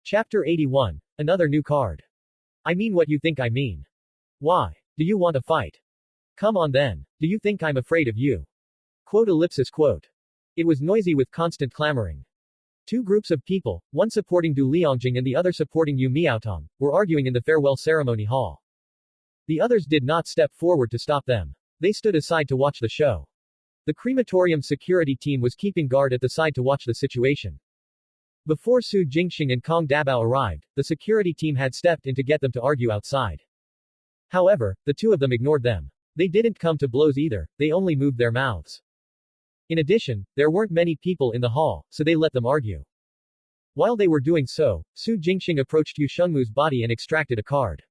Chapter 81. Another new card. I mean what you think I mean. Why? Do you want to fight? Come on then. Do you think I'm afraid of you? Quote. It was noisy with constant clamoring. Two groups of people, one supporting Du Liangjing and the other supporting Yu Miaotong, were arguing in the farewell ceremony hall. The others did not step forward to stop them. They stood aside to watch the show. The crematorium security team was keeping guard at the side to watch the situation. Before Su Jingxing and Kong Dabao arrived, the security team had stepped in to get them to argue outside. However, the two of them ignored them. They didn't come to blows either, they only moved their mouths. In addition, there weren't many people in the hall, so they let them argue. While they were doing so, Su Jingxing approached Yu Shengmu's body and extracted a card.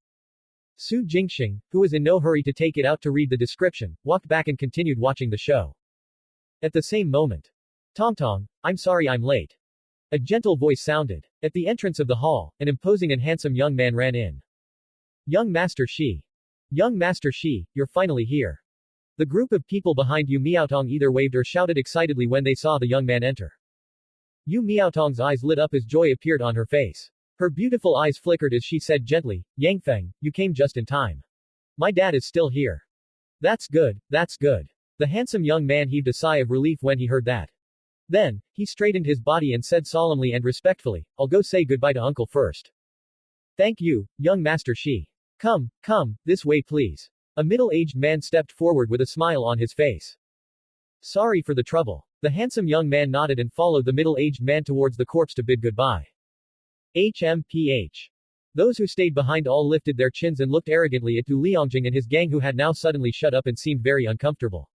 Su Jingxing, who was in no hurry to take it out to read the description, walked back and continued watching the show. At the same moment, Tongtong, I'm sorry I'm late. A gentle voice sounded. At the entrance of the hall, an imposing and handsome young man ran in. Young Master Shi. Young Master Shi, you're finally here. The group of people behind Yu Miaotong either waved or shouted excitedly when they saw the young man enter. Yu Miaotong's eyes lit up as joy appeared on her face. Her beautiful eyes flickered as she said gently, Yangfeng, you came just in time. My dad is still here. That's good, that's good. The handsome young man heaved a sigh of relief when he heard that. Then, he straightened his body and said solemnly and respectfully, I'll go say goodbye to uncle first. Thank you, young Master Shi. Come, this way please. A middle-aged man stepped forward with a smile on his face. Sorry for the trouble. The handsome young man nodded and followed the middle-aged man towards the corpse to bid goodbye. HMPH. Those who stayed behind all lifted their chins and looked arrogantly at Du Liangjing and his gang who had now suddenly shut up and seemed very uncomfortable.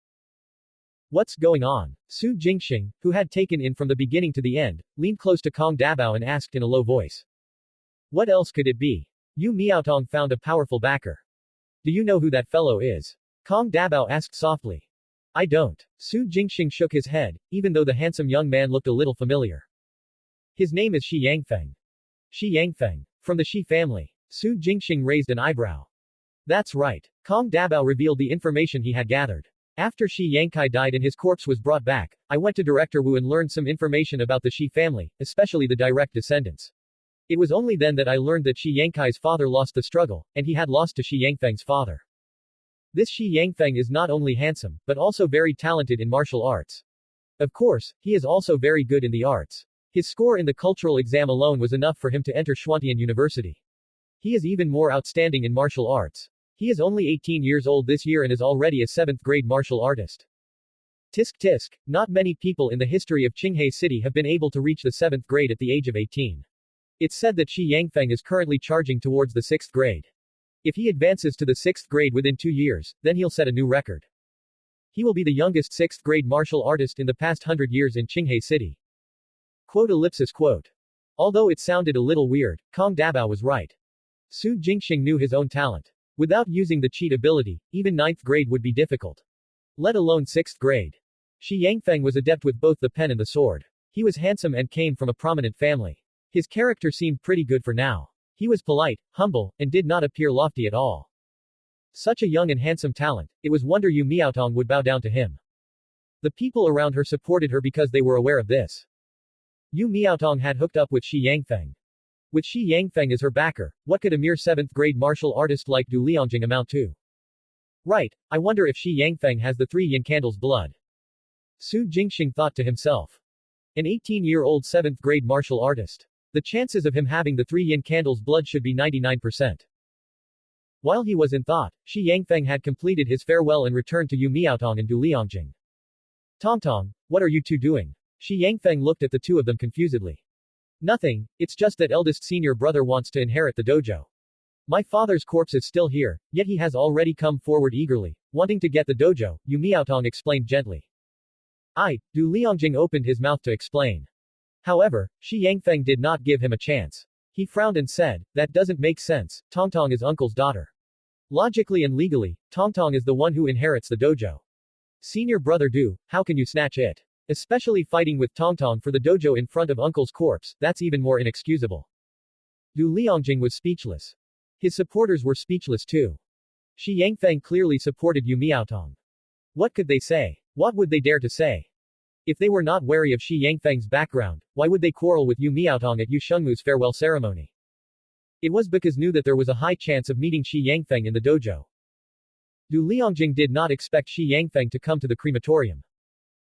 What's going on? Su Jingxing, who had taken in from the beginning to the end, leaned close to Kong Dabao and asked in a low voice. What else could it be? Yu Miaotong found a powerful backer. Do you know who that fellow is? Kong Dabao asked softly. I don't. Su Jingxing shook his head, even though the handsome young man looked a little familiar. His name is Shi Yangfeng. Shi Yangfeng. From the Shi family. Su Jingxing raised an eyebrow. That's right. Kong Dabao revealed the information he had gathered. After Shi Yangkai died and his corpse was brought back, I went to Director Wu and learned some information about the Shi family, especially the direct descendants. It was only then that I learned that Shi Yangkai's father lost the struggle, and he had lost to Shi Yangfeng's father. This Shi Yangfeng is not only handsome, but also very talented in martial arts. Of course, he is also very good in the arts. His score in the cultural exam alone was enough for him to enter Xuantian University. He is even more outstanding in martial arts. He is only 18 years old this year and is already a 7th grade martial artist. Tisk tisk, not many people in the history of Qinghe City have been able to reach the 7th grade at the age of 18. It's said that Shi Yangfeng is currently charging towards the 6th grade. If he advances to the 6th grade within 2 years, then he'll set a new record. He will be the youngest 6th grade martial artist in the past 100 years in Qinghe City. Quote. Although it sounded a little weird, Kong Dabao was right. Su Jingxing knew his own talent. Without using the cheat ability, even 9th grade would be difficult. Let alone 6th grade. Shi Yangfeng was adept with both the pen and the sword. He was handsome and came from a prominent family. His character seemed pretty good for now. He was polite, humble, and did not appear lofty at all. Such a young and handsome talent, it was wonder Yu Miaotong would bow down to him. The people around her supported her because they were aware of this. Yu Miaotong had hooked up with Shi Yangfeng. With Shi Yangfeng as her backer, what could a mere 7th grade martial artist like Du Liangjing amount to? Right, I wonder if Shi Yangfeng has the 3 yin candles blood. Su Jingxing thought to himself. An 18-year-old 7th grade martial artist. The chances of him having the 3 yin candles blood should be 99%. While he was in thought, Shi Yangfeng had completed his farewell and returned to Yu Miaotong and Du Liangjing. Tongtong, what are you two doing? Shi Yangfeng looked at the two of them confusedly. Nothing, it's just that eldest senior brother wants to inherit the dojo. My father's corpse is still here, yet he has already come forward eagerly, wanting to get the dojo, Yu Miaotong explained gently. Du Liangjing opened his mouth to explain. However, Shi Yangfeng did not give him a chance. He frowned and said, that doesn't make sense, Tongtong is uncle's daughter. Logically and legally, Tongtong is the one who inherits the dojo. Senior brother Du, how can you snatch it? Especially fighting with Tongtong for the dojo in front of uncle's corpse, that's even more inexcusable. Du Liangjing was speechless. His supporters were speechless too. Shi Yangfeng clearly supported Yu Miaotong. What could they say? What would they dare to say? If they were not wary of Shi Yangfeng's background, why would they quarrel with Yu Miaotong at Yu Shengmu's farewell ceremony? It was because knew that there was a high chance of meeting Shi Yangfeng in the dojo. Du Liangjing did not expect Shi Yangfeng to come to the crematorium.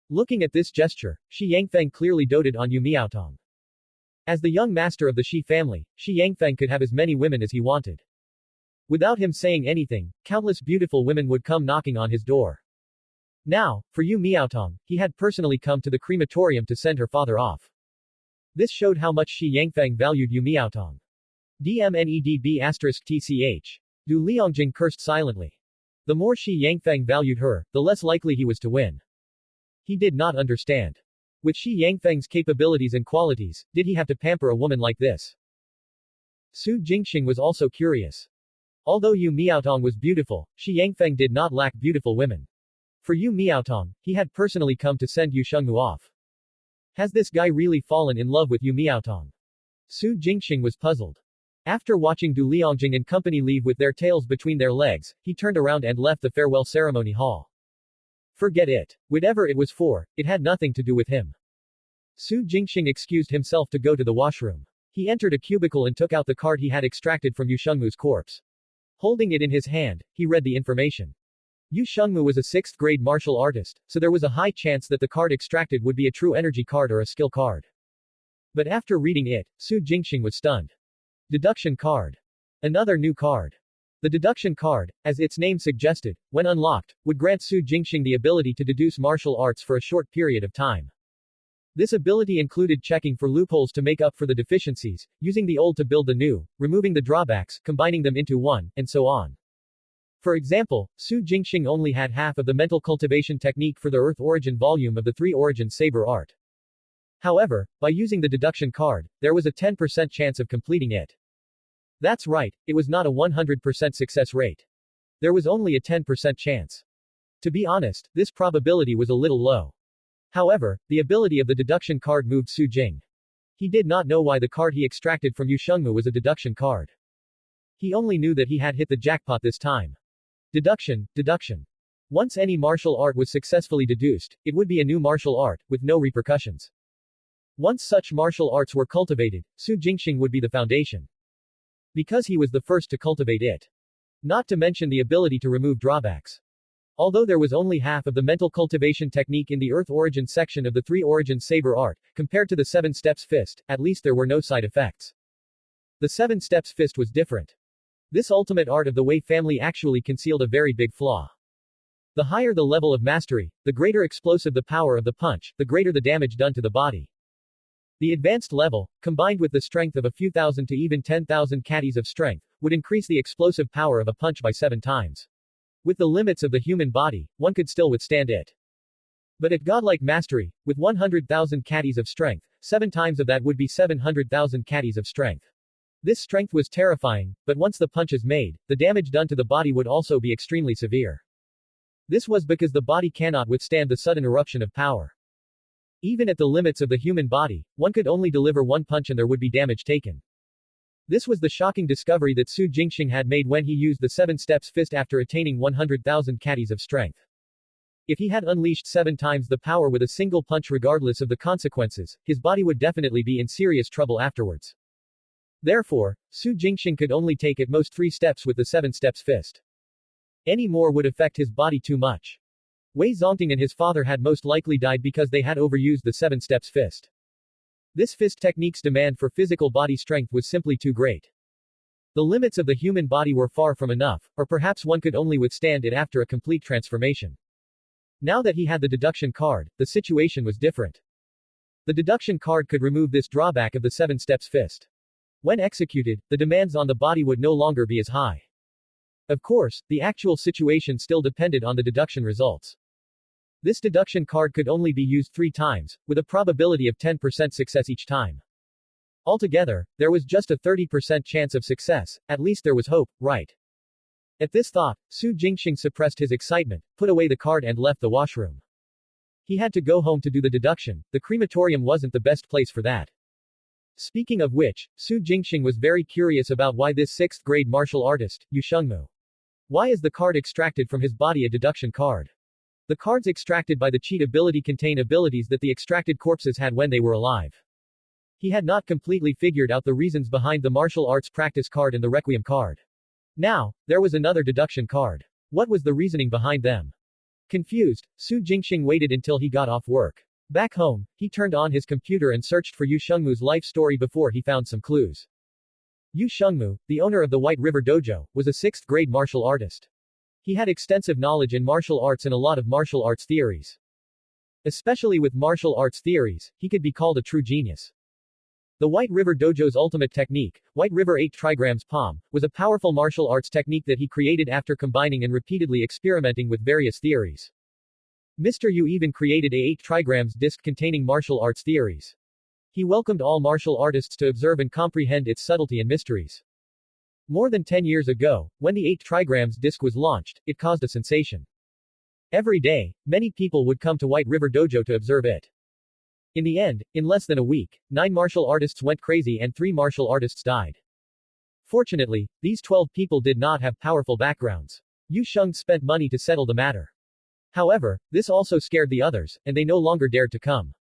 Looking at this gesture, Shi Yangfeng clearly doted on Yu Miaotong. As the young master of the Shi family, Shi Yangfeng could have as many women as he wanted. Without him saying anything, countless beautiful women would come knocking on his door. Now, for Yu Miaotong, he had personally come to the crematorium to send her father off. This showed how much Shi Yangfeng valued Yu Miaotong. DMNEDB*TCH. Du Liangjing cursed silently. The more Shi Yangfeng valued her, the less likely he was to win. He did not understand. With Shi Yangfeng's capabilities and qualities, did he have to pamper a woman like this? Su Jingxing was also curious. Although Yu Miaotong was beautiful, Shi Yangfeng did not lack beautiful women. For Yu Miaotong, he had personally come to send Yu Shengmu off. Has this guy really fallen in love with Yu Miaotong? Su Jingxing was puzzled. After watching Du Liangjing and company leave with their tails between their legs, he turned around and left the farewell ceremony hall. Forget it. Whatever it was for, it had nothing to do with him. Su Jingxing excused himself to go to the washroom. He entered a cubicle and took out the card he had extracted from Yu Shengmu's corpse. Holding it in his hand, he read the information. Yu Shengmu was a 6th grade martial artist, so there was a high chance that the card extracted would be a true energy card or a skill card. But after reading it, Su Jingxing was stunned. Deduction card. Another new card. The deduction card, as its name suggested, when unlocked, would grant Su Jingxing the ability to deduce martial arts for a short period of time. This ability included checking for loopholes to make up for the deficiencies, using the old to build the new, removing the drawbacks, combining them into one, and so on. For example, Su Jingxing only had half of the mental cultivation technique for the Earth Origin volume of the 3 Origin Saber art. However, by using the deduction card, there was a 10% chance of completing it. That's right, it was not a 100% success rate. There was only a 10% chance. To be honest, this probability was a little low. However, the ability of the deduction card moved Su Jing. He did not know why the card he extracted from Yu Shengmu was a deduction card. He only knew that he had hit the jackpot this time. Deduction. Once any martial art was successfully deduced, it would be a new martial art, with no repercussions. Once such martial arts were cultivated, Su Jingxing would be the foundation. Because he was the first to cultivate it. Not to mention the ability to remove drawbacks. Although there was only half of the mental cultivation technique in the Earth Origin section of the 3 Origin Saber art, compared to the 7 Steps Fist, at least there were no side effects. The 7 Steps Fist was different. This ultimate art of the Wei family actually concealed a very big flaw. The higher the level of mastery, the greater explosive the power of the punch, the greater the damage done to the body. The advanced level, combined with the strength of a few thousand to even 10,000 caddies of strength, would increase the explosive power of a punch by 7 times. With the limits of the human body, one could still withstand it. But at godlike mastery, with 100,000 caddies of strength, 7 times of that would be 700,000 caddies of strength. This strength was terrifying, but once the punch is made, the damage done to the body would also be extremely severe. This was because the body cannot withstand the sudden eruption of power. Even at the limits of the human body, one could only deliver one punch and there would be damage taken. This was the shocking discovery that Su Jingxing had made when he used the 7 Steps Fist after attaining 100,000 caddies of strength. If he had unleashed 7 times the power with a single punch regardless of the consequences, his body would definitely be in serious trouble afterwards. Therefore, Su Jingxing could only take at most 3 steps with the 7 Steps Fist. Any more would affect his body too much. Wei Zongting and his father had most likely died because they had overused the 7 Steps Fist. This fist technique's demand for physical body strength was simply too great. The limits of the human body were far from enough, or perhaps one could only withstand it after a complete transformation. Now that he had the deduction card, the situation was different. The deduction card could remove this drawback of the 7 Steps Fist. When executed, the demands on the body would no longer be as high. Of course, the actual situation still depended on the deduction results. This deduction card could only be used 3 times, with a probability of 10% success each time. Altogether, there was just a 30% chance of success, at least there was hope, right? At this thought, Su Jingxing suppressed his excitement, put away the card and left the washroom. He had to go home to do the deduction, the crematorium wasn't the best place for that. Speaking of which, Su Jingxing was very curious about why this 6th grade martial artist, Yu Shengmu. Why is the card extracted from his body a deduction card? The cards extracted by the cheat ability contain abilities that the extracted corpses had when they were alive. He had not completely figured out the reasons behind the martial arts practice card and the Requiem card. Now, there was another deduction card. What was the reasoning behind them? Confused, Su Jingxing waited until he got off work. Back home, he turned on his computer and searched for Yu Shengmu's life story before he found some clues. Yu Shengmu, the owner of the White River Dojo, was a 6th grade martial artist. He had extensive knowledge in martial arts and a lot of martial arts theories. Especially with martial arts theories, he could be called a true genius. The White River Dojo's ultimate technique, White River 8 trigrams palm, was a powerful martial arts technique that he created after combining and repeatedly experimenting with various theories. Mr. Yu even created a 8 trigrams disc containing martial arts theories. He welcomed all martial artists to observe and comprehend its subtlety and mysteries. More than 10 years ago, when the 8 trigrams disc was launched, it caused a sensation. Every day, many people would come to White River Dojo to observe it. In the end, in less than a week, 9 martial artists went crazy and 3 martial artists died. Fortunately, these 12 people did not have powerful backgrounds. Yu Sheng spent money to settle the matter. However, this also scared the others, and they no longer dared to come.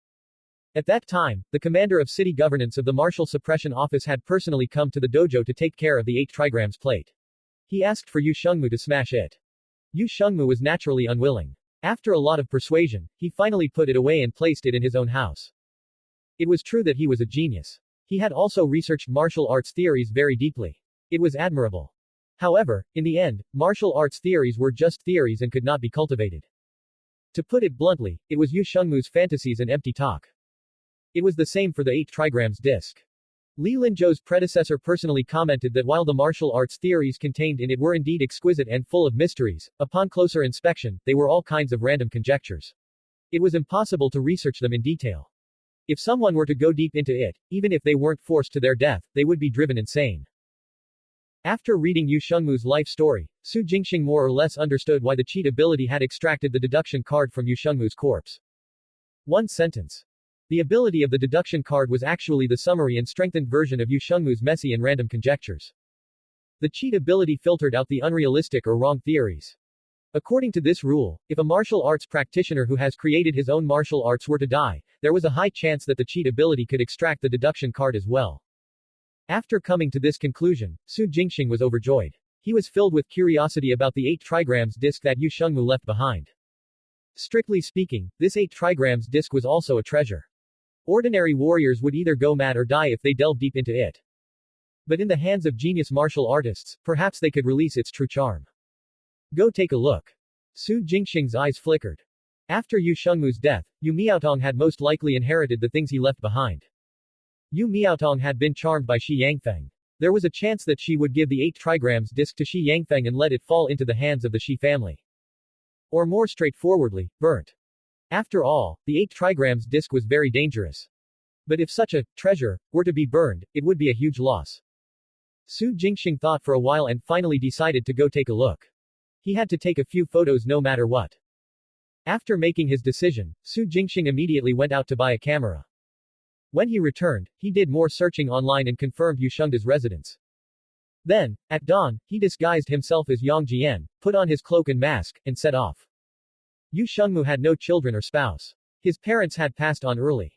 At that time, the commander of city governance of the Martial Suppression Office had personally come to the dojo to take care of the 8 trigrams plate. He asked for Yu Shengmu to smash it. Yu Shengmu was naturally unwilling. After a lot of persuasion, he finally put it away and placed it in his own house. It was true that he was a genius. He had also researched martial arts theories very deeply. It was admirable. However, in the end, martial arts theories were just theories and could not be cultivated. To put it bluntly, it was Yu Shengmu's fantasies and empty talk. It was the same for the 8 trigrams disc. Li Linzhou's predecessor personally commented that while the martial arts theories contained in it were indeed exquisite and full of mysteries, upon closer inspection, they were all kinds of random conjectures. It was impossible to research them in detail. If someone were to go deep into it, even if they weren't forced to their death, they would be driven insane. After reading Yu Shengmu's life story, Su Jingxing more or less understood why the cheat ability had extracted the deduction card from Yu Shengmu's corpse. One sentence. The ability of the deduction card was actually the summary and strengthened version of Yu Shengmu's messy and random conjectures. The cheat ability filtered out the unrealistic or wrong theories. According to this rule, if a martial arts practitioner who has created his own martial arts were to die, there was a high chance that the cheat ability could extract the deduction card as well. After coming to this conclusion, Su Jingxing was overjoyed. He was filled with curiosity about the 8 trigrams disc that Yu Shengmu left behind. Strictly speaking, this 8 trigrams disc was also a treasure. Ordinary warriors would either go mad or die if they delved deep into it. But in the hands of genius martial artists, perhaps they could release its true charm. Go take a look. Su Jingxing's eyes flickered. After Yu Shengmu's death, Yu Miaotong had most likely inherited the things he left behind. Yu Miaotong had been charmed by Shi Yangfeng. There was a chance that she would give the 8 trigrams disc to Shi Yangfeng and let it fall into the hands of the Shi family. Or more straightforwardly, burnt. After all, the 8 trigrams disc was very dangerous. But if such a treasure were to be burned, it would be a huge loss. Su Jingxing thought for a while and finally decided to go take a look. He had to take a few photos no matter what. After making his decision, Su Jingxing immediately went out to buy a camera. When he returned, he did more searching online and confirmed Yu Shengda's residence. Then, at dawn, he disguised himself as Yang Jian, put on his cloak and mask, and set off. Yu Shengmu had no children or spouse. His parents had passed on early.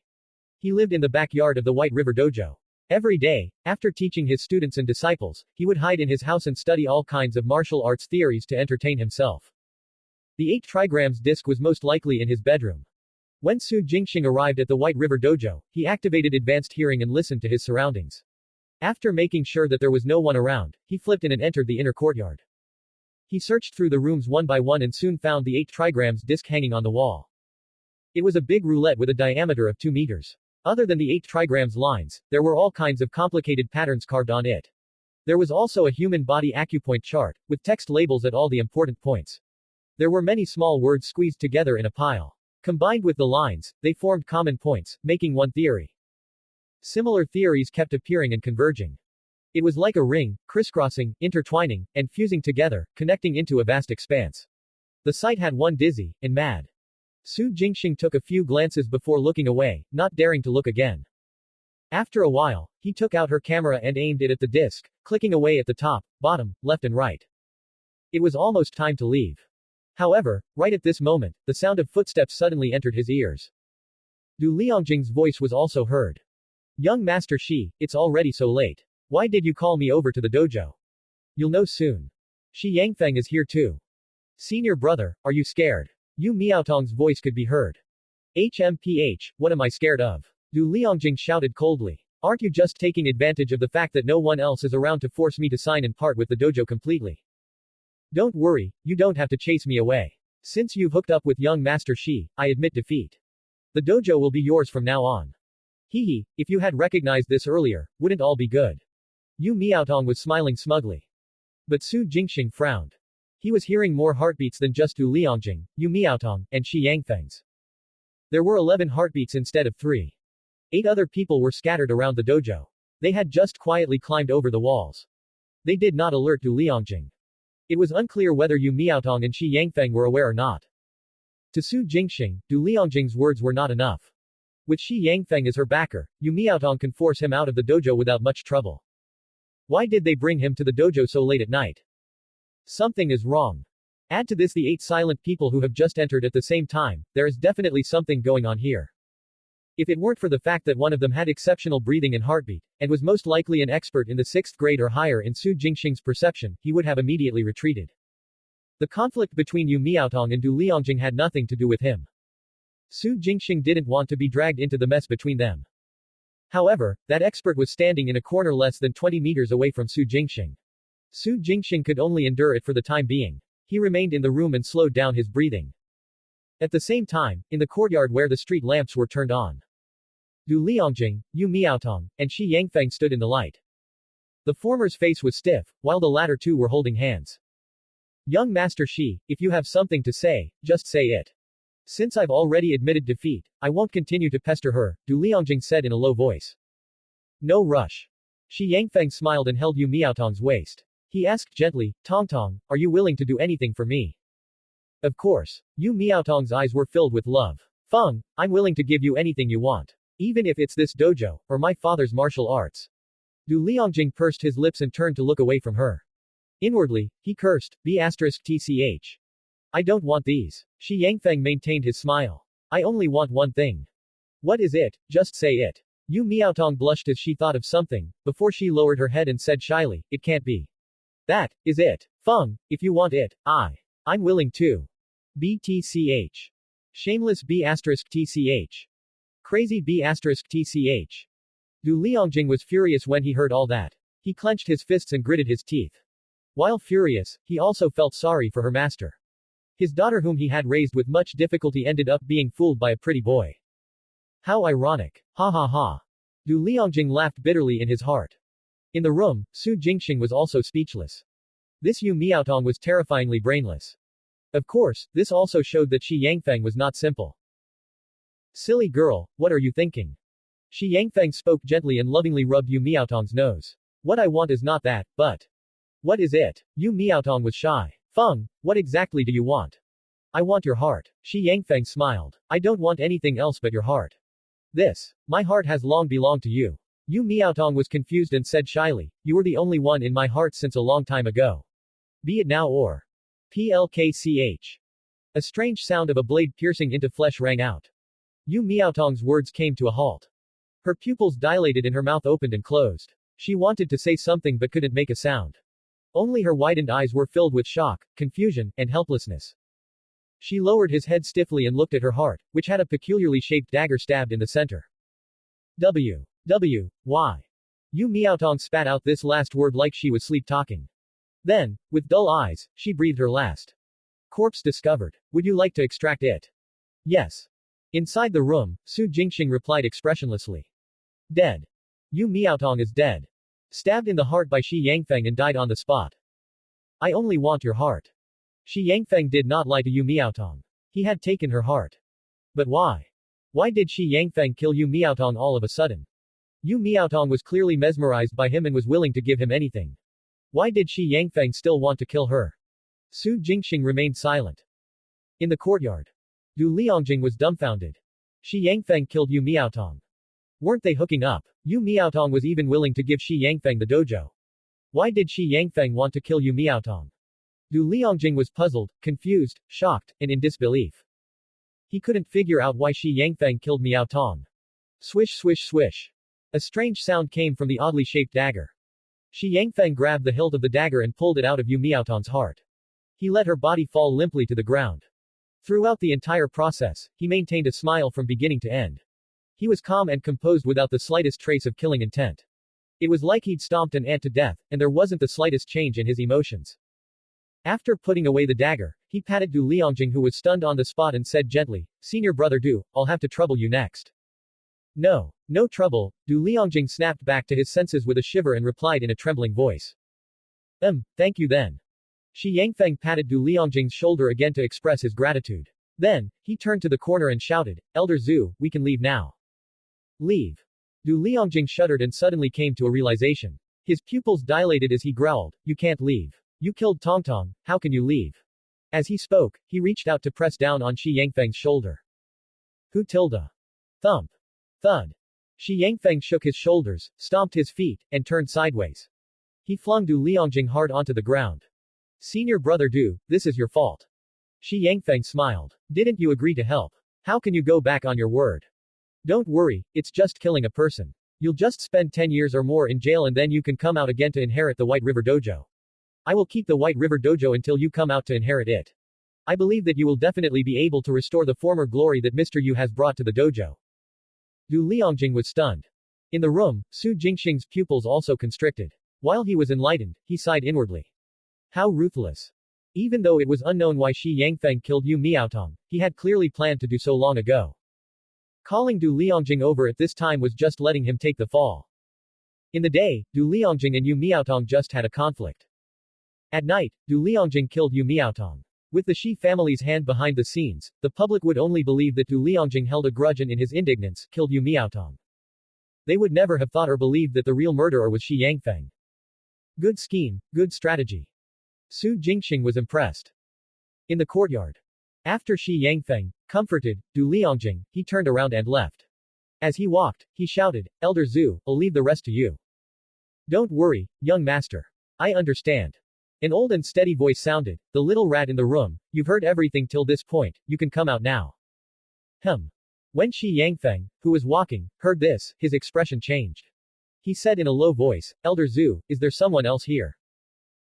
He lived in the backyard of the White River Dojo. Every day, after teaching his students and disciples, he would hide in his house and study all kinds of martial arts theories to entertain himself. The 8 trigrams disc was most likely in his bedroom. When Su Jingxing arrived at the White River Dojo, he activated advanced hearing and listened to his surroundings. After making sure that there was no one around, he flipped in and entered the inner courtyard. He searched through the rooms one by one and soon found the 8 trigrams disc hanging on the wall. It was a big roulette with a diameter of 2 meters. Other than the 8 trigrams lines, there were all kinds of complicated patterns carved on it. There was also a human body acupoint chart, with text labels at all the important points. There were many small words squeezed together in a pile. Combined with the lines, they formed common points, making one theory. Similar theories kept appearing and converging. It was like a ring, crisscrossing, intertwining, and fusing together, connecting into a vast expanse. The sight had one dizzy and mad. Su Jingxing took a few glances before looking away, not daring to look again. After a while, he took out her camera and aimed it at the disc, clicking away at the top, bottom, left and right. It was almost time to leave. However, right at this moment, the sound of footsteps suddenly entered his ears. Du Liangjing's voice was also heard. Young Master Shi, it's already so late. Why did you call me over to the dojo? You'll know soon. Shi Yangfeng is here too. Senior brother, are you scared? Yu Miaotong's voice could be heard. HMPH, what am I scared of? Du Liangjing shouted coldly. Aren't you just taking advantage of the fact that no one else is around to force me to sign and part with the dojo completely? Don't worry, you don't have to chase me away. Since you've hooked up with young Master Shi, I admit defeat. The dojo will be yours from now on. Hehe, if you had recognized this earlier, wouldn't all be good. Yu Miaotong was smiling smugly. But Su Jingxing frowned. He was hearing more heartbeats than just Du Liangjing, Yu Miaotong, and Shi Yangfeng's. There were 11 heartbeats instead of 3. 8 other people were scattered around the dojo. They had just quietly climbed over the walls. They did not alert Du Liangjing. It was unclear whether Yu Miaotong and Shi Yangfeng were aware or not. To Su Jingxing, Du Liangjing's words were not enough. With Shi Yangfeng as her backer, Yu Miaotong can force him out of the dojo without much trouble. Why did they bring him to the dojo so late at night? Something is wrong. Add to this the 8 silent people who have just entered at the same time, there is definitely something going on here. If it weren't for the fact that one of them had exceptional breathing and heartbeat, and was most likely an expert in the 6th grade or higher in Su Jingxing's perception, he would have immediately retreated. The conflict between Yu Miaotong and Du Liangjing had nothing to do with him. Su Jingxing didn't want to be dragged into the mess between them. However, that expert was standing in a corner less than 20 meters away from Su Jingxing. Su Jingxing could only endure it for the time being. He remained in the room and slowed down his breathing. At the same time, in the courtyard where the street lamps were turned on, Du Liangjing, Yu Miaotong, and Shi Yangfeng stood in the light. The former's face was stiff, while the latter two were holding hands. Young Master Shi, if you have something to say, just say it. Since I've already admitted defeat, I won't continue to pester her, Du Liangjing said in a low voice. No rush. Shi Yangfeng smiled and held Yu Miaotong's waist. He asked gently, Tongtong, are you willing to do anything for me? Of course. Yu Miaotong's eyes were filled with love. Feng, I'm willing to give you anything you want. Even if it's this dojo, or my father's martial arts. Du Liangjing pursed his lips and turned to look away from her. Inwardly, he cursed, B*TCH. I don't want these. Shi Yangfeng maintained his smile. I only want one thing. What is it? Just say it. Yu Miaotong blushed as she thought of something, before she lowered her head and said shyly, it can't be. That is it. Feng, if you want it, I'm willing to. BTCH. Shameless B*TCH. Crazy B*TCH. Du Liangjing was furious when he heard all that. He clenched his fists and gritted his teeth. While furious, he also felt sorry for her master. His daughter whom he had raised with much difficulty ended up being fooled by a pretty boy. How ironic. Ha ha ha. Du Liangjing laughed bitterly in his heart. In the room, Su Jingxing was also speechless. This Yu Miaotong was terrifyingly brainless. Of course, this also showed that Shi Yangfeng was not simple. Silly girl, what are you thinking? Shi Yangfeng spoke gently and lovingly rubbed Yu Miaotong's nose. What I want is not that, but. What is it? Yu Miaotong was shy. Feng, what exactly do you want? I want your heart. Shi Yangfeng smiled. I don't want anything else but your heart. My heart has long belonged to you. Yu Miaotong was confused and said shyly, you were the only one in my heart since a long time ago. Be it now or. PLKCH. A strange sound of a blade piercing into flesh rang out. Yu Miaotong's words came to a halt. Her pupils dilated and her mouth opened and closed. She wanted to say something but couldn't make a sound. Only her widened eyes were filled with shock, confusion, and helplessness. She lowered his head stiffly and looked at her heart, which had a peculiarly shaped dagger stabbed in the center. Y. Yu Miaotong spat out this last word like she was sleep-talking. Then, with dull eyes, she breathed her last. Corpse discovered. Would you like to extract it? Yes. Inside the room, Su Jingxing replied expressionlessly. Dead. Yu Miaotong is dead. Stabbed in the heart by Shi Yangfeng and died on the spot. I only want your heart. Shi Yangfeng did not lie to Yu Miaotong. He had taken her heart. But why? Why did Shi Yangfeng kill Yu Miaotong all of a sudden? Yu Miaotong was clearly mesmerized by him and was willing to give him anything. Why did Shi Yangfeng still want to kill her? Su Jingxing remained silent. In the courtyard, Du Liangjing was dumbfounded. Shi Yangfeng killed Yu Miaotong. Weren't they hooking up? Yu Miaotong was even willing to give Shi Yangfeng the dojo. Why did Shi Yangfeng want to kill Yu Miaotong? Du Liangjing was puzzled, confused, shocked, and in disbelief. He couldn't figure out why Shi Yangfeng killed Miao Tong. Swish swish swish. A strange sound came from the oddly shaped dagger. Shi Yangfeng grabbed the hilt of the dagger and pulled it out of Yu Miaotong's heart. He let her body fall limply to the ground. Throughout the entire process, he maintained a smile from beginning to end. He was calm and composed without the slightest trace of killing intent. It was like he'd stomped an ant to death, and there wasn't the slightest change in his emotions. After putting away the dagger, he patted Du Liangjing, who was stunned on the spot, and said gently, "Senior brother Du, I'll have to trouble you next." "No. No trouble," Du Liangjing snapped back to his senses with a shiver and replied in a trembling voice. Thank you then." Shi Yangfeng patted Du Liangjing's shoulder again to express his gratitude. Then, he turned to the corner and shouted, "Elder Zhu, we can leave now." "Leave?" Du Liangjing shuddered and suddenly came to a realization. His pupils dilated as he growled, "You can't leave. You killed Tongtong, how can you leave?" As he spoke, he reached out to press down on Shi Yangfeng's shoulder. Hu tilde. Thump. Thud. Shi Yangfeng shook his shoulders, stomped his feet, and turned sideways. He flung Du Liangjing hard onto the ground. "Senior brother Du, this is your fault." Shi Yangfeng smiled. "Didn't you agree to help? How can you go back on your word?" "Don't worry, it's just killing a person. You'll just spend 10 years or more in jail and then you can come out again to inherit the White River Dojo. I will keep the White River Dojo until you come out to inherit it. I believe that you will definitely be able to restore the former glory that Mr. Yu has brought to the dojo." Du Liangjing was stunned. In the room, Su Jingxing's pupils also constricted. While he was enlightened, he sighed inwardly. How ruthless. Even though it was unknown why Shi Yangfeng killed Yu Miaotong, he had clearly planned to do so long ago. Calling Du Liangjing over at this time was just letting him take the fall. In the day, Du Liangjing and Yu Miaotong just had a conflict. At night, Du Liangjing killed Yu Miaotong. With the Shi family's hand behind the scenes, the public would only believe that Du Liangjing held a grudge and in his indignance, killed Yu Miaotong. They would never have thought or believed that the real murderer was Shi Yangfeng. Good scheme, good strategy. Su Jingxing was impressed. In the courtyard. After Shi Yangfeng comforted Du Liangjing, he turned around and left. As he walked, he shouted, "Elder Zhu, I'll leave the rest to you." "Don't worry, young master. I understand." An old and steady voice sounded, "The little rat in the room, you've heard everything till this point, you can come out now." When Shi Yangfeng, who was walking, heard this, his expression changed. He said in a low voice, "Elder Zhu, is there someone else here?"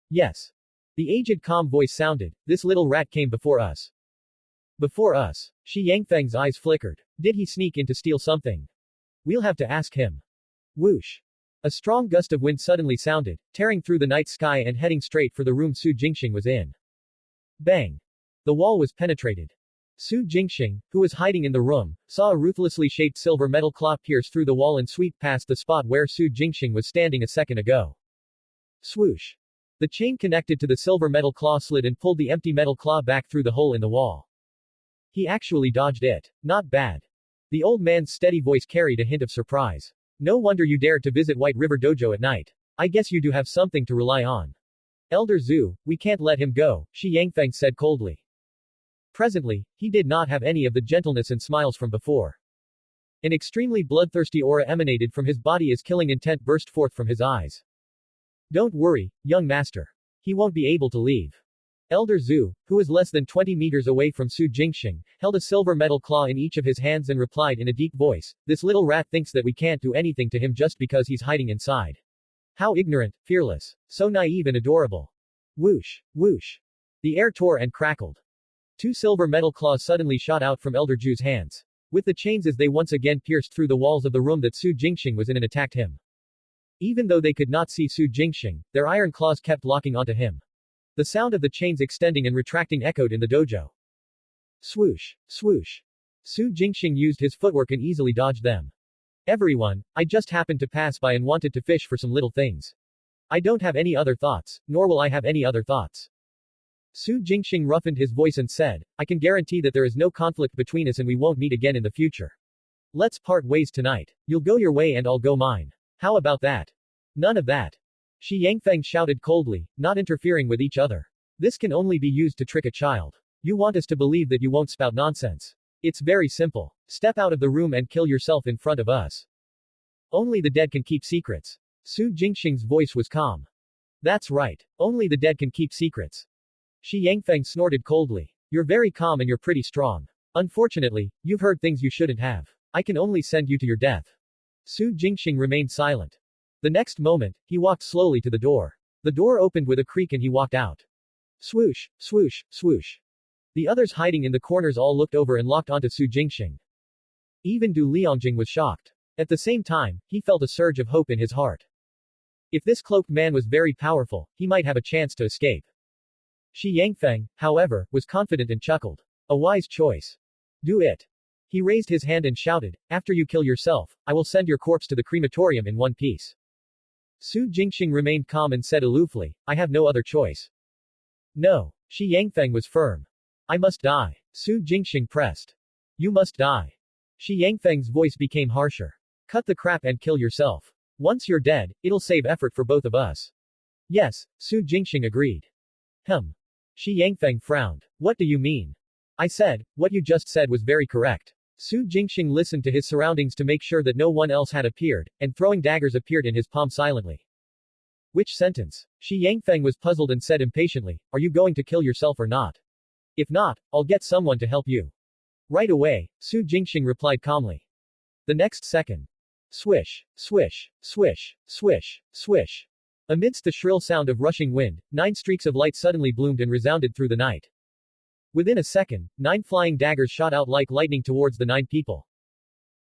"Yes." The aged calm voice sounded, "This little rat came before us." "Before us?" Shi Yangfeng's eyes flickered. Did he sneak in to steal something? We'll have to ask him. Whoosh. A strong gust of wind suddenly sounded, tearing through the night sky and heading straight for the room Su Jingxing was in. Bang. The wall was penetrated. Su Jingxing, who was hiding in the room, saw a ruthlessly shaped silver metal claw pierce through the wall and sweep past the spot where Su Jingxing was standing a second ago. Swoosh. The chain connected to the silver metal claw slid and pulled the empty metal claw back through the hole in the wall. He actually dodged it. Not bad. The old man's steady voice carried a hint of surprise. No wonder you dared to visit White River Dojo at night. I guess you do have something to rely on. Elder Zhu, we can't let him go, Shi Yangfeng said coldly. Presently, he did not have any of the gentleness and smiles from before. An extremely bloodthirsty aura emanated from his body as killing intent burst forth from his eyes. Don't worry, young master. He won't be able to leave. Elder Zhu, who was less than 20 meters away from Su Jingxing, held a silver metal claw in each of his hands and replied in a deep voice, "This little rat thinks that we can't do anything to him just because he's hiding inside. How ignorant, fearless, so naive and adorable." Whoosh, whoosh. The air tore and crackled. Two silver metal claws suddenly shot out from Elder Zhu's hands. With the chains as they once again pierced through the walls of the room that Su Jingxing was in and attacked him. Even though they could not see Su Jingxing, their iron claws kept locking onto him. The sound of the chains extending and retracting echoed in the dojo. Swoosh, swoosh. Su Jingxing used his footwork and easily dodged them. Everyone, I just happened to pass by and wanted to fish for some little things. I don't have any other thoughts, nor will I have any other thoughts. Su Jingxing roughened his voice and said, I can guarantee that there is no conflict between us and we won't meet again in the future. Let's part ways tonight. You'll go your way and I'll go mine. How about that? None of that. Shi Yangfeng shouted coldly, not interfering with each other. This can only be used to trick a child. You want us to believe that you won't spout nonsense. It's very simple. Step out of the room and kill yourself in front of us. Only the dead can keep secrets. Su Jingxing's voice was calm. That's right. Only the dead can keep secrets. Shi Yangfeng snorted coldly. You're very calm and you're pretty strong. Unfortunately, you've heard things you shouldn't have. I can only send you to your death. Su Jingxing remained silent. The next moment, he walked slowly to the door. The door opened with a creak and he walked out. Swoosh, swoosh, swoosh. The others hiding in the corners all looked over and locked onto Su Jingxing. Even Du Liangjing was shocked. At the same time, he felt a surge of hope in his heart. If this cloaked man was very powerful, he might have a chance to escape. Shi Yangfeng, however, was confident and chuckled. A wise choice. Do it. He raised his hand and shouted, after you kill yourself, I will send your corpse to the crematorium in one piece. Su Jingxing remained calm and said aloofly, I have no other choice. No. Shi Yangfeng was firm. I must die. Su Jingxing pressed. You must die. Shi Yangfeng's voice became harsher. Cut the crap and kill yourself. Once you're dead, it'll save effort for both of us. Yes, Su Jingxing agreed. Shi Yangfeng frowned. What do you mean? I said, what you just said was very correct. Su Jingxing listened to his surroundings to make sure that no one else had appeared, and throwing daggers appeared in his palm silently. Which sentence? Shi Yangfeng was puzzled and said impatiently, are you going to kill yourself or not? If not, I'll get someone to help you. Right away, Su Jingxing replied calmly. The next second. Swish, swish, swish, swish, swish. Amidst the shrill sound of rushing wind, 9 streaks of light suddenly bloomed and resounded through the night. Within a second, 9 flying daggers shot out like lightning towards the 9 people.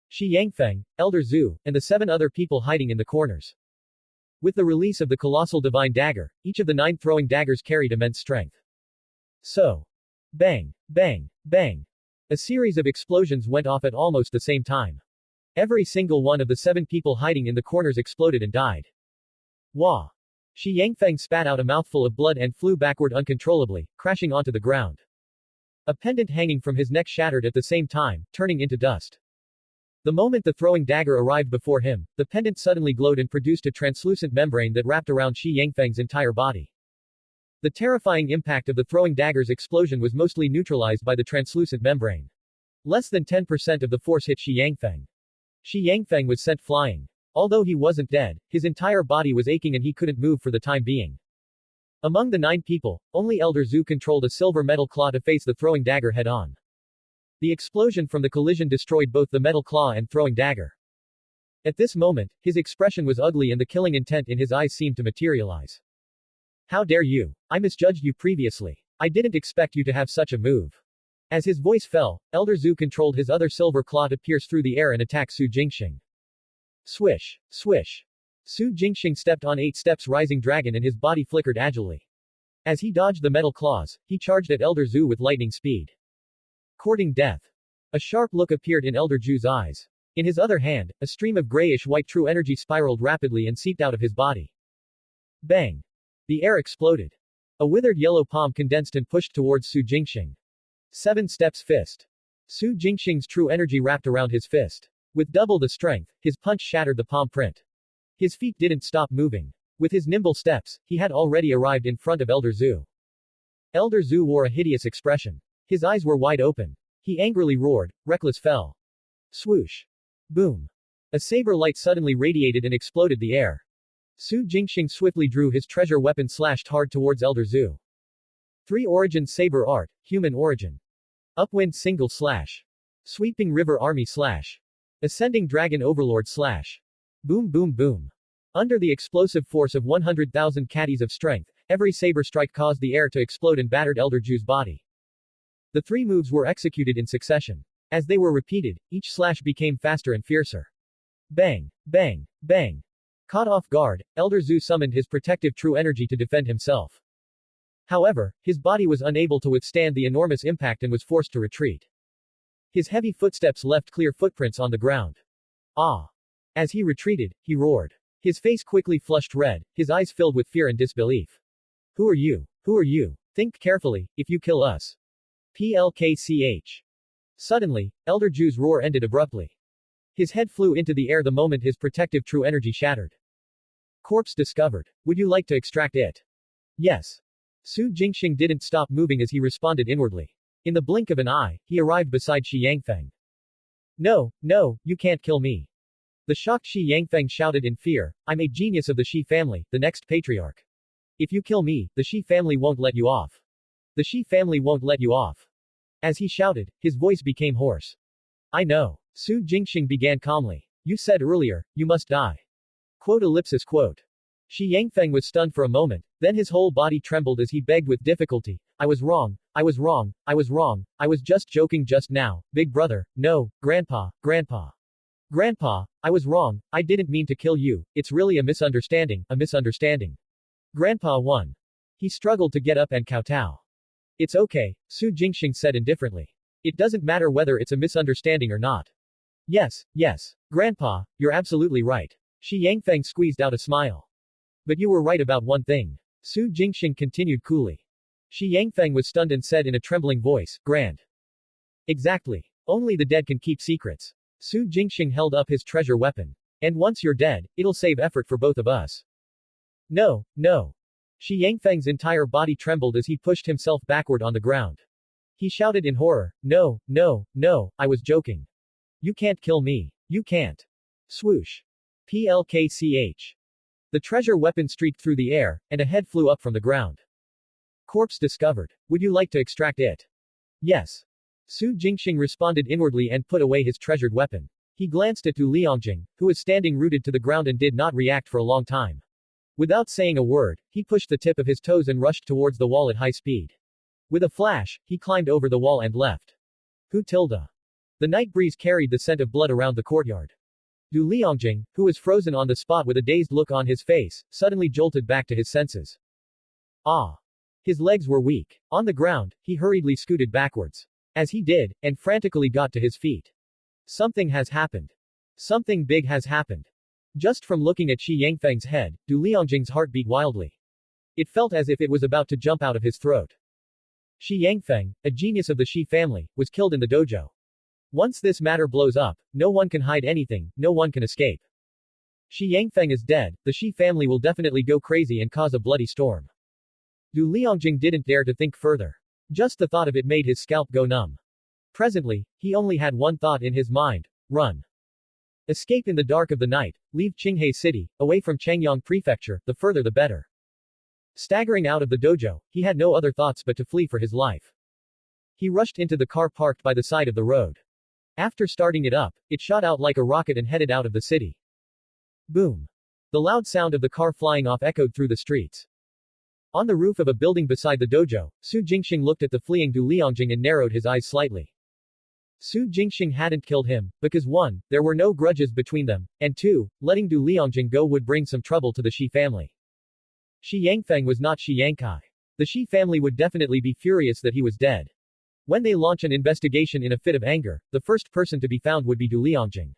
Shi Yangfeng, Elder Zhu, and the 7 other people hiding in the corners. With the release of the colossal divine dagger, each of the 9 throwing daggers carried immense strength. So. Bang, bang, bang. A series of explosions went off at almost the same time. Every single one of the 7 people hiding in the corners exploded and died. Wah! Shi Yangfeng spat out a mouthful of blood and flew backward uncontrollably, crashing onto the ground. A pendant hanging from his neck shattered at the same time, turning into dust. The moment the throwing dagger arrived before him, the pendant suddenly glowed and produced a translucent membrane that wrapped around Shi Yangfeng's entire body. The terrifying impact of the throwing dagger's explosion was mostly neutralized by the translucent membrane. Less than 10% of the force hit Shi Yangfeng. Shi Yangfeng was sent flying. Although he wasn't dead, his entire body was aching and he couldn't move for the time being. Among the 9 people, only Elder Zhu controlled a silver metal claw to face the throwing dagger head-on. The explosion from the collision destroyed both the metal claw and throwing dagger. At this moment, his expression was ugly and the killing intent in his eyes seemed to materialize. How dare you? I misjudged you previously. I didn't expect you to have such a move. As his voice fell, Elder Zhu controlled his other silver claw to pierce through the air and attack Su Jingxing. Swish, swish. Su Jingxing stepped on 8 steps rising dragon and his body flickered agilely. As he dodged the metal claws, he charged at Elder Zhu with lightning speed. Courting death. A sharp look appeared in Elder Zhu's eyes. In his other hand, a stream of grayish-white true energy spiraled rapidly and seeped out of his body. Bang. The air exploded. A withered yellow palm condensed and pushed towards Su Jingxing. 7 steps fist. Su Jingxing's true energy wrapped around his fist. With double the strength, his punch shattered the palm print. His feet didn't stop moving. With his nimble steps, he had already arrived in front of Elder Zhu. Elder Zhu wore a hideous expression. His eyes were wide open. He angrily roared, Reckless fell. Swoosh. Boom. A saber light suddenly radiated and exploded the air. Su Jingxing swiftly drew his treasure weapon slashed hard towards Elder Zhu. 3 Origin Saber Art, Human Origin. Upwind Single Slash. Sweeping River Army Slash. Ascending Dragon Overlord Slash. Boom boom boom. Under the explosive force of 100,000 caddies of strength, every saber strike caused the air to explode and battered Elder Zhu's body. The 3 moves were executed in succession. As they were repeated, each slash became faster and fiercer. Bang, bang, bang. Caught off guard, Elder Zhu summoned his protective true energy to defend himself. However, his body was unable to withstand the enormous impact and was forced to retreat. His heavy footsteps left clear footprints on the ground. Ah! As he retreated, he roared. His face quickly flushed red, his eyes filled with fear and disbelief. Who are you? Who are you? Think carefully, if you kill us. PLKCH. Suddenly, Elder Zhu's roar ended abruptly. His head flew into the air the moment his protective true energy shattered. Corpse discovered. Would you like to extract it? Yes. Su Jingxing didn't stop moving as he responded inwardly. In the blink of an eye, he arrived beside Shi Yangfeng. No, no, you can't kill me. The shocked Shi Yangfeng shouted in fear, I'm a genius of the Shi family, the next patriarch. If you kill me, the Shi family won't let you off. The Shi family won't let you off. As he shouted, his voice became hoarse. I know. Su Jingxing began calmly. You said earlier, you must die. Quote ellipsis quote. Shi Yangfeng was stunned for a moment, then his whole body trembled as he begged with difficulty. I was wrong, I was wrong, I was wrong, I was just joking just now, big brother, no, grandpa, grandpa. Grandpa, I was wrong, I didn't mean to kill you, it's really a misunderstanding, a misunderstanding. Grandpa won. He struggled to get up and kowtow. It's okay, Su Jingxing said indifferently. It doesn't matter whether it's a misunderstanding or not. Yes, yes. Grandpa, you're absolutely right. Shi Yangfeng squeezed out a smile. But you were right about one thing. Su Jingxing continued coolly. Shi Yangfeng was stunned and said in a trembling voice, Grand. Exactly. Only the dead can keep secrets. Su Jingxing held up his treasure weapon. And once you're dead, it'll save effort for both of us. No, no. Shi Yangfeng's entire body trembled as he pushed himself backward on the ground. He shouted in horror, No, no, no, I was joking. You can't kill me. You can't. Swoosh. PLKCH. The treasure weapon streaked through the air, and a head flew up from the ground. Corpse discovered. Would you like to extract it? Yes. Su Jingxing responded inwardly and put away his treasured weapon. He glanced at Du Liangjing, who was standing rooted to the ground and did not react for a long time. Without saying a word, he pushed the tip of his toes and rushed towards the wall at high speed. With a flash, he climbed over the wall and left. Hu tilde. The night breeze carried the scent of blood around the courtyard. Du Liangjing, who was frozen on the spot with a dazed look on his face, suddenly jolted back to his senses. Ah! His legs were weak. On the ground, he hurriedly scooted backwards. As he did, and frantically got to his feet. Something has happened. Something big has happened. Just from looking at Shi Yangfeng's head, Du Liangjing's heart beat wildly. It felt as if it was about to jump out of his throat. Shi Yangfeng, a genius of the Shi family, was killed in the dojo. Once this matter blows up, no one can hide anything, no one can escape. Shi Yangfeng is dead, the Shi family will definitely go crazy and cause a bloody storm. Du Liangjing didn't dare to think further. Just the thought of it made his scalp go numb. Presently, he only had one thought in his mind, run. Escape in the dark of the night, leave Qinghai City, away from Changyang Prefecture, the further the better. Staggering out of the dojo, he had no other thoughts but to flee for his life. He rushed into the car parked by the side of the road. After starting it up, it shot out like a rocket and headed out of the city. Boom. The loud sound of the car flying off echoed through the streets. On the roof of a building beside the dojo, Su Jingxing looked at the fleeing Du Liangjing and narrowed his eyes slightly. Su Jingxing hadn't killed him, because 1, there were no grudges between them, and 2, letting Du Liangjing go would bring some trouble to the Shi family. Shi Yangfeng was not Shi Yangkai. The Shi family would definitely be furious that he was dead. When they launch an investigation in a fit of anger, the first person to be found would be Du Liangjing.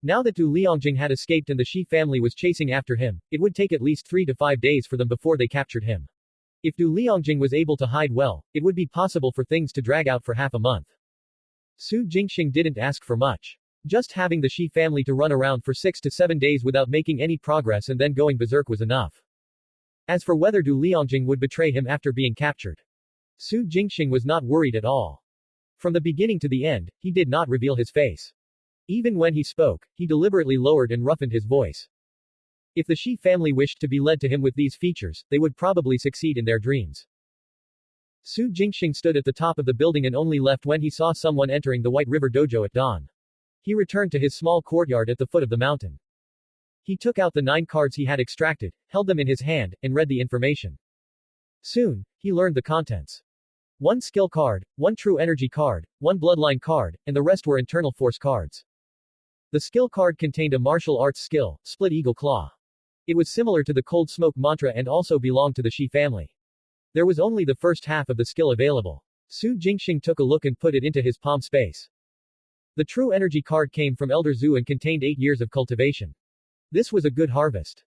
Now that Du Liangjing had escaped and the Shi family was chasing after him, it would take at least 3 to 5 days for them before they captured him. If Du Liangjing was able to hide well, it would be possible for things to drag out for half a month. Su Jingxing didn't ask for much. Just having the Shi family to run around for 6 to 7 days without making any progress and then going berserk was enough. As for whether Du Liangjing would betray him after being captured, Su Jingxing was not worried at all. From the beginning to the end, he did not reveal his face. Even when he spoke, he deliberately lowered and roughened his voice. If the Shi family wished to be led to him with these features, they would probably succeed in their dreams. Su Jingxing stood at the top of the building and only left when he saw someone entering the White River Dojo at dawn. He returned to his small courtyard at the foot of the mountain. He took out the 9 cards he had extracted, held them in his hand, and read the information. Soon, he learned the contents. 1 skill card, 1 true energy card, 1 bloodline card, and the rest were internal force cards. The skill card contained a martial arts skill, Split Eagle Claw. It was similar to the Cold Smoke mantra and also belonged to the Shi family. There was only the first half of the skill available. Su Jingxing took a look and put it into his palm space. The true energy card came from Elder Zhu and contained 8 years of cultivation. This was a good harvest.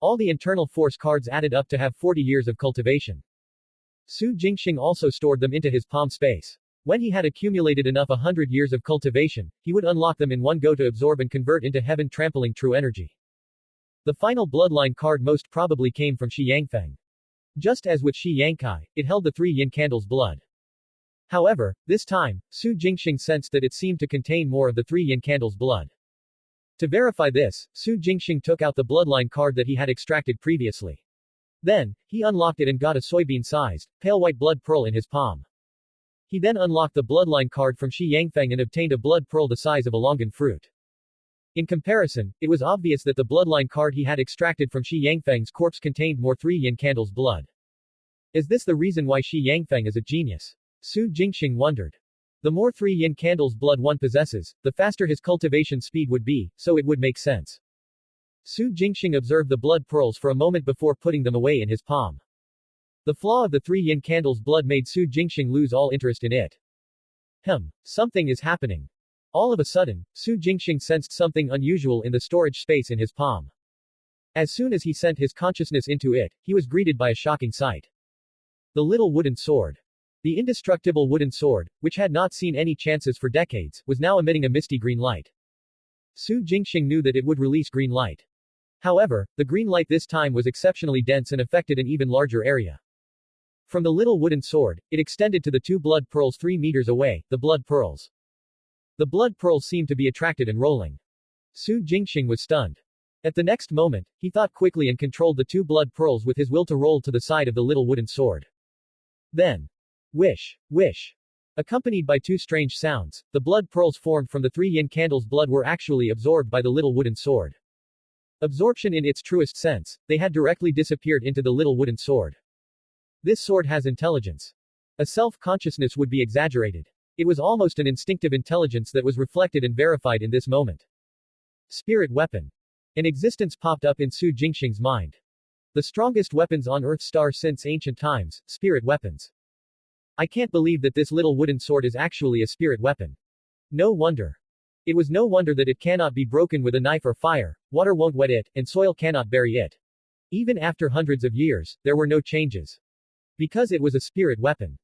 All the internal force cards added up to have 40 years of cultivation. Su Jingxing also stored them into his palm space. When he had accumulated enough 100 years of cultivation, he would unlock them in one go to absorb and convert into heaven-trampling true energy. The final bloodline card most probably came from Shi Yangfeng. Just as with Shi Yangkai, it held the 3 yin candles blood. However, this time, Su Jingxing sensed that it seemed to contain more of the 3 yin candles blood. To verify this, Su Jingxing took out the bloodline card that he had extracted previously. Then, he unlocked it and got a soybean-sized, pale white blood pearl in his palm. He then unlocked the bloodline card from Shi Yangfeng and obtained a blood pearl the size of a longan fruit. In comparison, it was obvious that the bloodline card he had extracted from Shi Yangfeng's corpse contained more 3 yin candles blood. Is this the reason why Shi Yangfeng is a genius? Su Jingxing wondered. The more 3 yin candles blood one possesses, the faster his cultivation speed would be, so it would make sense. Su Jingxing observed the blood pearls for a moment before putting them away in his palm. The flaw of the 3 yin candles blood made Su Jingxing lose all interest in it. Something is happening. All of a sudden, Su Jingxing sensed something unusual in the storage space in his palm. As soon as he sent his consciousness into it, he was greeted by a shocking sight. The little wooden sword. The indestructible wooden sword, which had not seen any chances for decades, was now emitting a misty green light. Su Jingxing knew that it would release green light. However, the green light this time was exceptionally dense and affected an even larger area. From the little wooden sword, it extended to the 2 blood pearls 3 meters away, the blood pearls. The blood pearls seemed to be attracted and rolling. Su Jingxing was stunned. At the next moment, he thought quickly and controlled the 2 blood pearls with his will to roll to the side of the little wooden sword. Then, wish, wish. Accompanied by 2 strange sounds, the blood pearls formed from the 3 yin candles blood were actually absorbed by the little wooden sword. Absorption in its truest sense, they had directly disappeared into the little wooden sword. This sword has intelligence. A self-consciousness would be exaggerated. It was almost an instinctive intelligence that was reflected and verified in this moment. Spirit weapon. An existence popped up in Su Jingxing's mind. The strongest weapons on Earth Star since ancient times, spirit weapons. I can't believe that this little wooden sword is actually a spirit weapon. No wonder. It was no wonder that it cannot be broken with a knife or fire, water won't wet it, and soil cannot bury it. Even after hundreds of years, there were no changes. Because it was a spirit weapon.